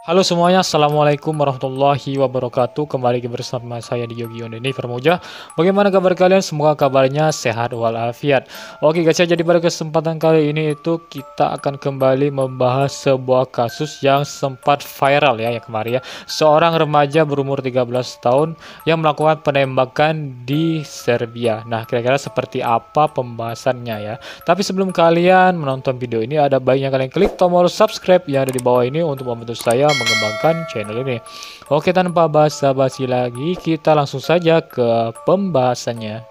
Halo semuanya, Assalamualaikum warahmatullahi wabarakatuh. Kembali bersama saya di Yogi Ondeni Vermoja. Bagaimana kabar kalian? Semoga kabarnya sehat walafiat. Oke guys, jadi pada kesempatan kali ini itu kita akan kembali membahas sebuah kasus yang sempat viral ya kemarin ya. Seorang remaja berumur 13 tahun yang melakukan penembakan di Serbia. Nah, kira-kira seperti apa pembahasannya ya. Tapi sebelum kalian menonton video ini, ada baiknya kalian klik tombol subscribe yang ada di bawah ini untuk membantu saya mengembangkan channel ini. Oke, tanpa basa-basi lagi, kita langsung saja ke pembahasannya.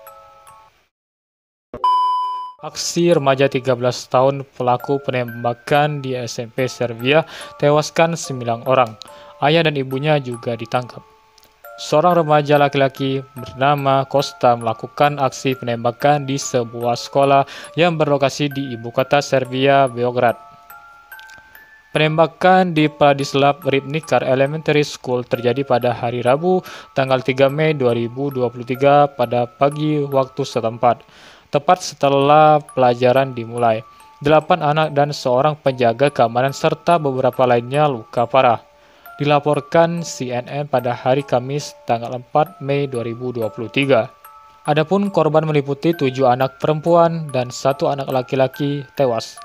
Aksi remaja 13 tahun pelaku penembakan di SMP Serbia tewaskan 9 orang. Ayah dan ibunya juga ditangkap. Seorang remaja laki-laki bernama Kosta melakukan aksi penembakan di sebuah sekolah yang berlokasi di ibu kota Serbia, Beograd. Penembakan di Pradislav Ribnikar Elementary School terjadi pada hari Rabu, tanggal 3 Mei 2023 pada pagi waktu setempat, tepat setelah pelajaran dimulai. 8 anak dan seorang penjaga keamanan serta beberapa lainnya luka parah. Dilaporkan CNN pada hari Kamis, tanggal 4 Mei 2023. Adapun korban meliputi 7 anak perempuan dan 1 anak laki-laki tewas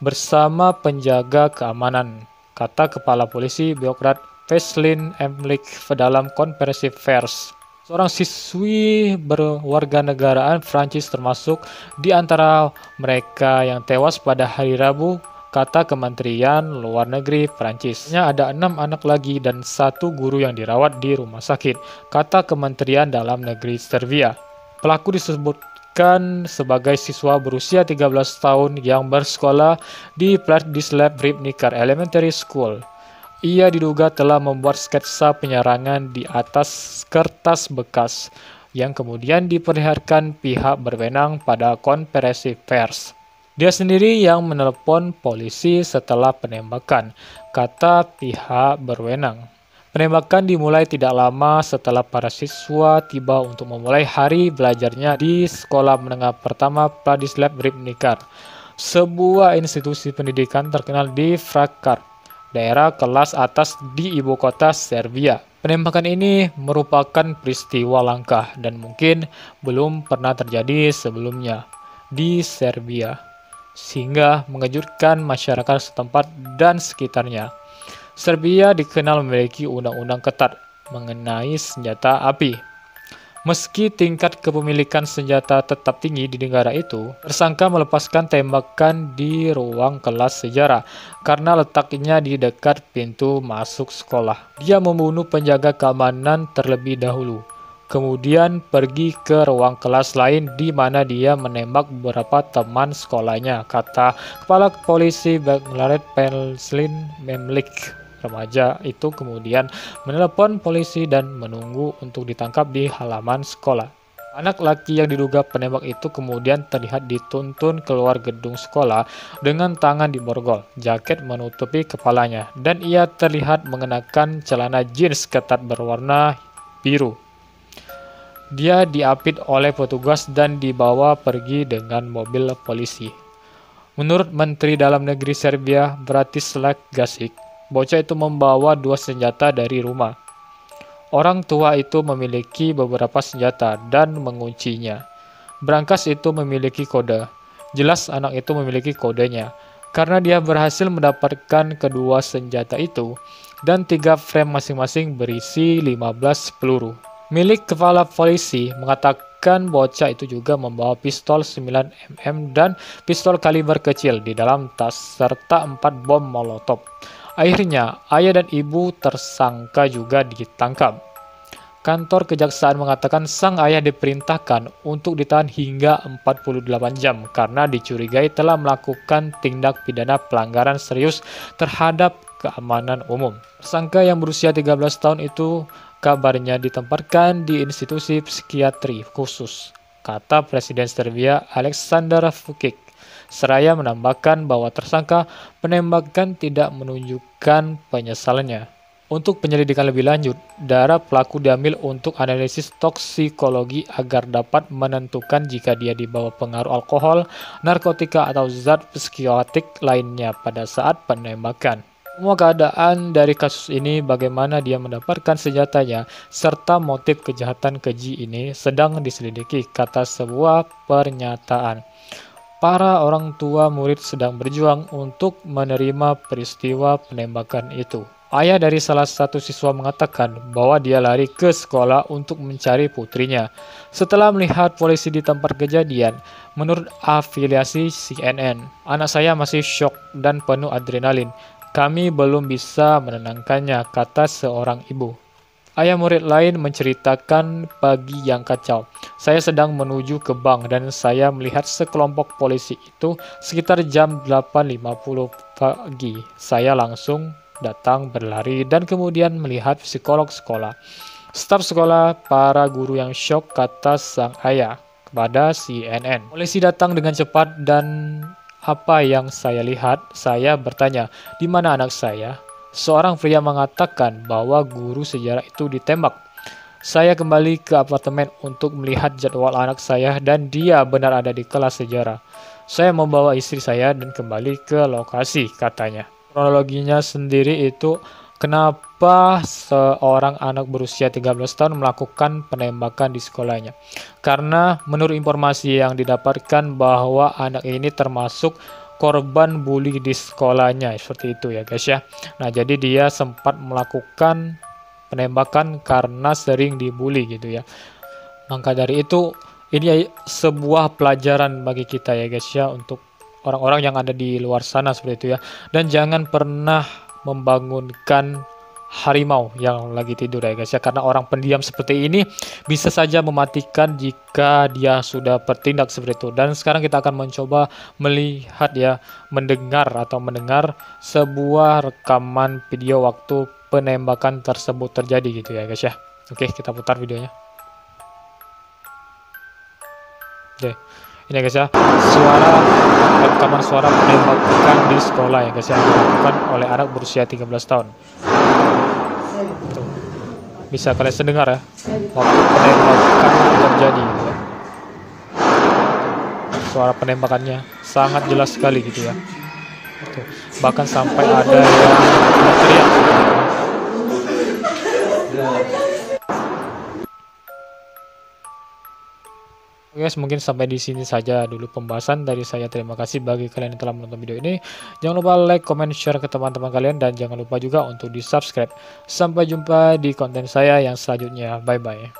bersama penjaga keamanan, kata Kepala Polisi Beograd Veselin Emlik dalam konferensi pers. Seorang siswi berwarganegaraan Prancis termasuk di antara mereka yang tewas pada hari Rabu, kata Kementerian Luar Negeri Prancis. Ada 6 anak lagi dan 1 guru yang dirawat di rumah sakit, kata Kementerian Dalam Negeri Serbia. Pelaku disebut sebagai siswa berusia 13 tahun yang bersekolah di Pradislav Ribnikar Elementary School. Ia diduga telah membuat sketsa penyerangan di atas kertas bekas yang kemudian diperlihatkan pihak berwenang pada konferensi pers. Dia sendiri yang menelepon polisi setelah penembakan, kata pihak berwenang. Penembakan dimulai tidak lama setelah para siswa tiba untuk memulai hari belajarnya di Sekolah Menengah Pertama Pradislav Ribnikar, sebuah institusi pendidikan terkenal di Frakar, daerah kelas atas di ibu kota Serbia. Penembakan ini merupakan peristiwa langka dan mungkin belum pernah terjadi sebelumnya di Serbia, sehingga mengejutkan masyarakat setempat dan sekitarnya. Serbia dikenal memiliki undang-undang ketat mengenai senjata api. Meski tingkat kepemilikan senjata tetap tinggi di negara itu, tersangka melepaskan tembakan di ruang kelas sejarah karena letaknya di dekat pintu masuk sekolah. Dia membunuh penjaga keamanan terlebih dahulu, kemudian pergi ke ruang kelas lain di mana dia menembak beberapa teman sekolahnya, kata Kepala Polisi Beograd Veselin Emlik. Remaja itu kemudian menelepon polisi dan menunggu untuk ditangkap di halaman sekolah. Anak laki yang diduga penembak itu kemudian terlihat dituntun keluar gedung sekolah dengan tangan diborgol, jaket menutupi kepalanya, dan ia terlihat mengenakan celana jeans ketat berwarna biru. Dia diapit oleh petugas dan dibawa pergi dengan mobil polisi. Menurut Menteri Dalam Negeri Serbia, Bratislav Gašić, bocah itu membawa 2 senjata dari rumah. Orang tua itu memiliki beberapa senjata dan menguncinya. Brankas itu memiliki kode. Jelas anak itu memiliki kodenya, karena dia berhasil mendapatkan kedua senjata itu, dan 3 frame masing-masing berisi 15 peluru. Milik Kepala Polisi mengatakan bocah itu juga membawa pistol 9mm dan pistol kaliber kecil di dalam tas, serta 4 bom molotov. Akhirnya, ayah dan ibu tersangka juga ditangkap. Kantor kejaksaan mengatakan sang ayah diperintahkan untuk ditahan hingga 48 jam karena dicurigai telah melakukan tindak pidana pelanggaran serius terhadap keamanan umum. Tersangka yang berusia 13 tahun itu kabarnya ditempatkan di institusi psikiatri khusus, kata Presiden Serbia Aleksandar Vučić. Seraya menambahkan bahwa tersangka penembakan tidak menunjukkan penyesalannya. Untuk penyelidikan lebih lanjut, darah pelaku diambil untuk analisis toksikologi agar dapat menentukan jika dia dibawa pengaruh alkohol, narkotika, atau zat psikotik lainnya pada saat penembakan. Semua keadaan dari kasus ini, bagaimana dia mendapatkan senjatanya, serta motif kejahatan keji ini sedang diselidiki, kata sebuah pernyataan. Para orang tua murid sedang berjuang untuk menerima peristiwa penembakan itu. Ayah dari salah satu siswa mengatakan bahwa dia lari ke sekolah untuk mencari putrinya. Setelah melihat polisi di tempat kejadian, menurut afiliasi CNN, anak saya masih syok dan penuh adrenalin. Kami belum bisa menenangkannya, kata seorang ibu. Ayah murid lain menceritakan pagi yang kacau. Saya sedang menuju ke bank dan saya melihat sekelompok polisi itu sekitar jam 8.50 pagi. Saya langsung datang berlari dan kemudian melihat psikolog sekolah, staf sekolah, para guru yang syok, kata sang ayah kepada CNN. Polisi datang dengan cepat dan apa yang saya lihat, saya bertanya, di mana anak saya? Seorang pria mengatakan bahwa guru sejarah itu ditembak. Saya kembali ke apartemen untuk melihat jadwal anak saya dan dia benar ada di kelas sejarah. Saya membawa istri saya dan kembali ke lokasi, katanya. Kronologinya sendiri itu kenapa seorang anak berusia 13 tahun melakukan penembakan di sekolahnya. Karena menurut informasi yang didapatkan bahwa anak ini termasuk korban bully di sekolahnya, seperti itu ya guys ya. Nah, jadi dia sempat melakukan penembakan karena sering dibully gitu ya. Maka dari itu ini sebuah pelajaran bagi kita ya guys ya, untuk orang-orang yang ada di luar sana seperti itu ya. Dan jangan pernah membangunkan harimau yang lagi tidur ya guys ya, karena orang pendiam seperti ini bisa saja mematikan jika dia sudah bertindak seperti itu. Dan sekarang kita akan mencoba melihat ya, mendengar sebuah rekaman video waktu penembakan tersebut terjadi gitu ya guys ya. Oke, kita putar videonya. Oke, ini guys ya, rekaman suara penembakan di sekolah ya guys ya, dilakukan oleh anak berusia 13 tahun. Tuh. Bisa kalian dengar ya, waktu penembakan terjadi gitu ya. Suara penembakannya sangat jelas sekali gitu ya. Tuh. Bahkan sampai ada yang teriak. Oke guys, mungkin sampai di sini saja dulu pembahasan dari saya. Terima kasih bagi kalian yang telah menonton video ini. Jangan lupa like, comment, share ke teman-teman kalian, dan jangan lupa juga untuk di subscribe. Sampai jumpa di konten saya yang selanjutnya. Bye bye.